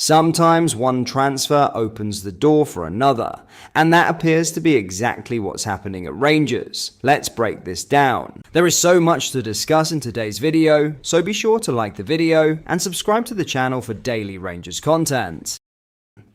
Sometimes one transfer opens the door for another, and that appears to be exactly what's happening at Rangers. Let's break this down. There is so much to discuss in today's video, so be sure to like the video and subscribe to the channel for daily Rangers content.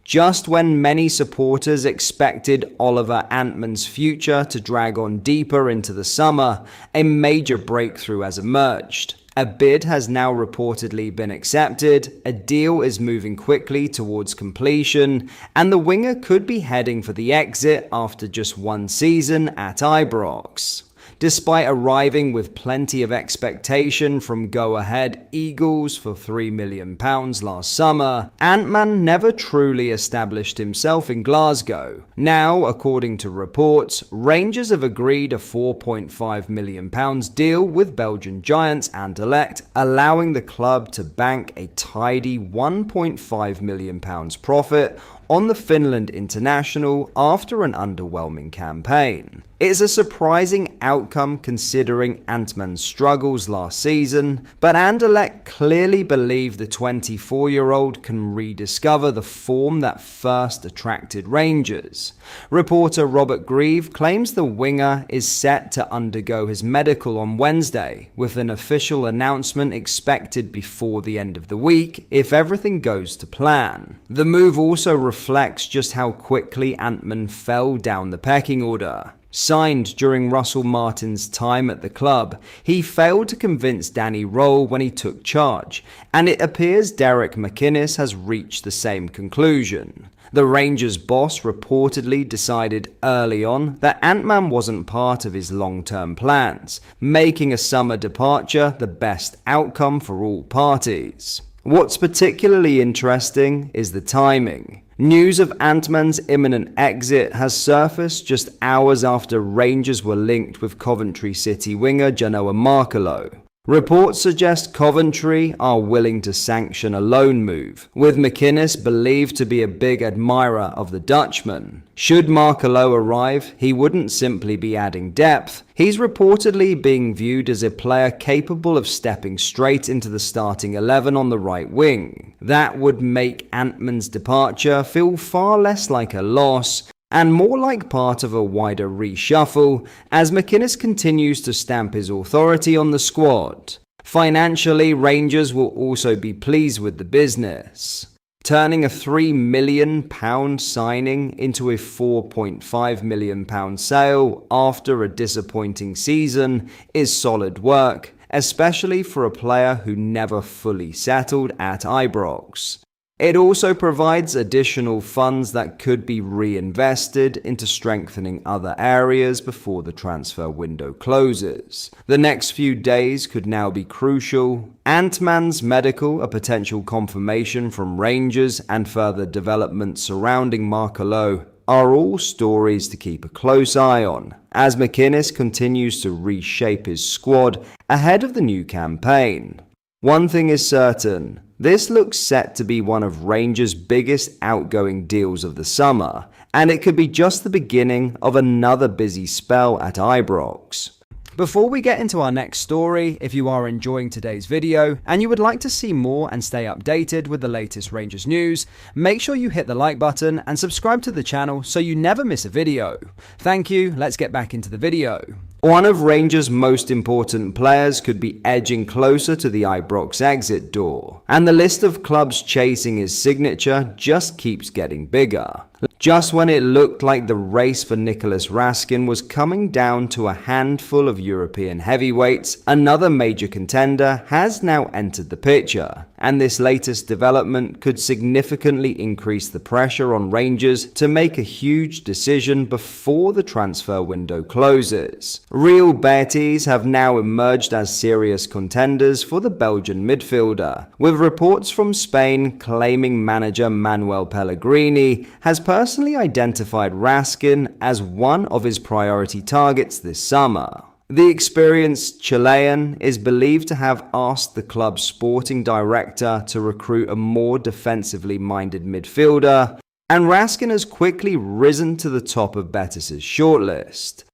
Just when many supporters expected Oliver Antman's future to drag on deeper into the summer, a major breakthrough has emerged. A bid has now reportedly been accepted, a deal is moving quickly towards completion, and the winger could be heading for the exit after just one season at Ibrox. Despite arriving with plenty of expectation from go-ahead Eagles for £3 million last summer, Antman never truly established himself in Glasgow. Now, according to reports, Rangers have agreed a £4.5 million deal with Belgian giants Anderlecht, allowing the club to bank a tidy £1.5 million profit on the Finland international after an underwhelming campaign. It's a surprising outcome considering Antman's struggles last season, but Anderlecht clearly believe the 24-year-old can rediscover the form that first attracted Rangers. Reporter Robert Grieve claims the winger is set to undergo his medical on Wednesday, with an official announcement expected before the end of the week if everything goes to plan. The move also reflects just how quickly Antman fell down the pecking order. Signed during Russell Martin's time at the club, he failed to convince Danny Röhl when he took charge, and it appears Derek McInnes has reached the same conclusion. The Rangers boss reportedly decided early on that Antman wasn't part of his long-term plans, making a summer departure the best outcome for all parties. What's particularly interesting is the timing. News of Antman's imminent exit has surfaced just hours after Rangers were linked with Coventry City winger Genoa Markelo. Reports suggest Coventry are willing to sanction a loan move, with McInnes believed to be a big admirer of the Dutchman. Should Markelo arrive, he wouldn't simply be adding depth, he's reportedly being viewed as a player capable of stepping straight into the starting 11 on the right wing. That would make Antman's departure feel far less like a loss and more like part of a wider reshuffle, as McInnes continues to stamp his authority on the squad. Financially, Rangers will also be pleased with the business. Turning a £3 million signing into a £4.5 million sale after a disappointing season is solid work, especially for a player who never fully settled at Ibrox. It also provides additional funds that could be reinvested into strengthening other areas before the transfer window closes. The next few days could now be crucial. Antman's medical, a potential confirmation from Rangers, and further developments surrounding Markelo are all stories to keep a close eye on, as McInnes continues to reshape his squad ahead of the new campaign. One thing is certain, this looks set to be one of Rangers' biggest outgoing deals of the summer, and it could be just the beginning of another busy spell at Ibrox. Before we get into our next story, if you are enjoying today's video and you would like to see more and stay updated with the latest Rangers news, make sure you hit the like button and subscribe to the channel so you never miss a video. Thank you, let's get back into the video. One of Rangers' most important players could be edging closer to the Ibrox exit door, and the list of clubs chasing his signature just keeps getting bigger. Just when it looked like the race for Nicholas Rascin was coming down to a handful of European heavyweights, another major contender has now entered the picture, and this latest development could significantly increase the pressure on Rangers to make a huge decision before the transfer window closes. Real Betis have now emerged as serious contenders for the Belgian midfielder, with reports from Spain claiming manager Manuel Pellegrini has personally identified Rascin as one of his priority targets this summer. The experienced Chilean is believed to have asked the club's sporting director to recruit a more defensively minded midfielder, and Rascin has quickly risen to the top of Betis' shortlist.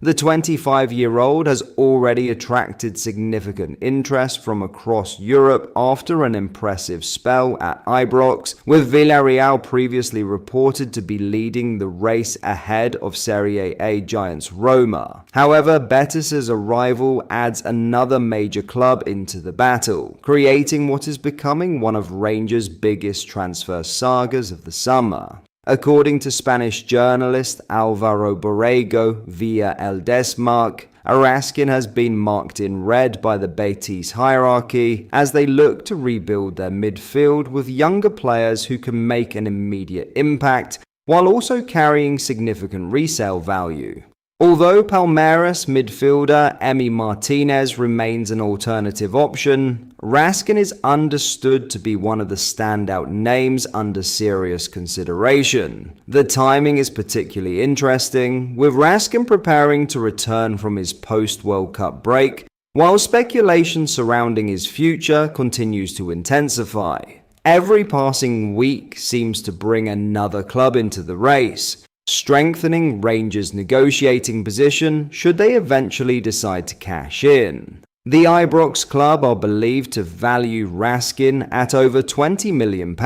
The 25-year-old has already attracted significant interest from across Europe after an impressive spell at Ibrox, with Villarreal previously reported to be leading the race ahead of Serie A giants Roma. However, Betis's arrival adds another major club into the battle, creating what is becoming one of Rangers' biggest transfer sagas of the summer. According to Spanish journalist Alvaro Borrego via El Desmarque, Rascin has been marked in red by the Betis hierarchy as they look to rebuild their midfield with younger players who can make an immediate impact while also carrying significant resale value. Although Palmeiras midfielder Emi Martinez remains an alternative option, Rascin is understood to be one of the standout names under serious consideration. The timing is particularly interesting, with Rascin preparing to return from his post-World Cup break, while speculation surrounding his future continues to intensify. Every passing week seems to bring another club into the race, strengthening Rangers' negotiating position should they eventually decide to cash in. The Ibrox club are believed to value Rascin at over £20 million,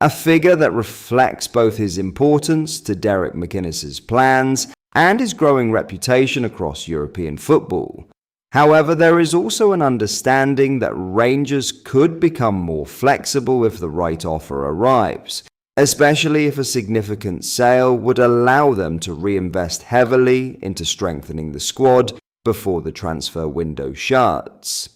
a figure that reflects both his importance to Derek McInnes's plans and his growing reputation across European football. However, there is also an understanding that Rangers could become more flexible if the right offer arrives, especially if a significant sale would allow them to reinvest heavily into strengthening the squad before the transfer window shuts.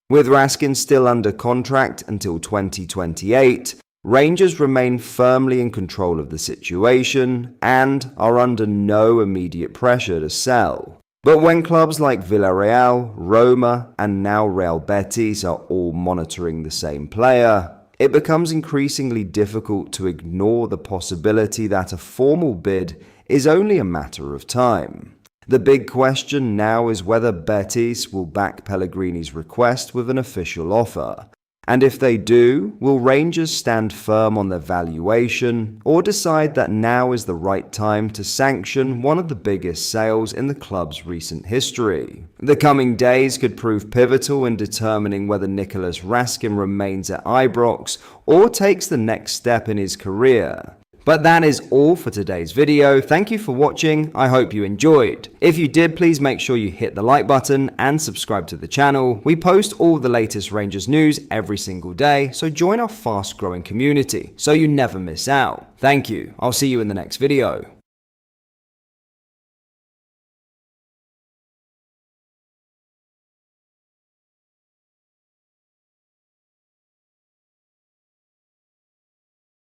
With Rascin still under contract until 2028, Rangers remain firmly in control of the situation and are under no immediate pressure to sell. But when clubs like Villarreal, Roma, and now Real Betis are all monitoring the same player, it becomes increasingly difficult to ignore the possibility that a formal bid is only a matter of time. The big question now is whether Betis will back Pellegrini's request with an official offer. And if they do, will Rangers stand firm on their valuation or decide that now is the right time to sanction one of the biggest sales in the club's recent history? The coming days could prove pivotal in determining whether Nicolas Rascin remains at Ibrox or takes the next step in his career. But that is all for today's video. Thank you for watching. I hope you enjoyed. If you did, please make sure you hit the like button and subscribe to the channel. We post all the latest Rangers news every single day, so join our fast growing community so you never miss out. Thank you. I'll see you in the next video.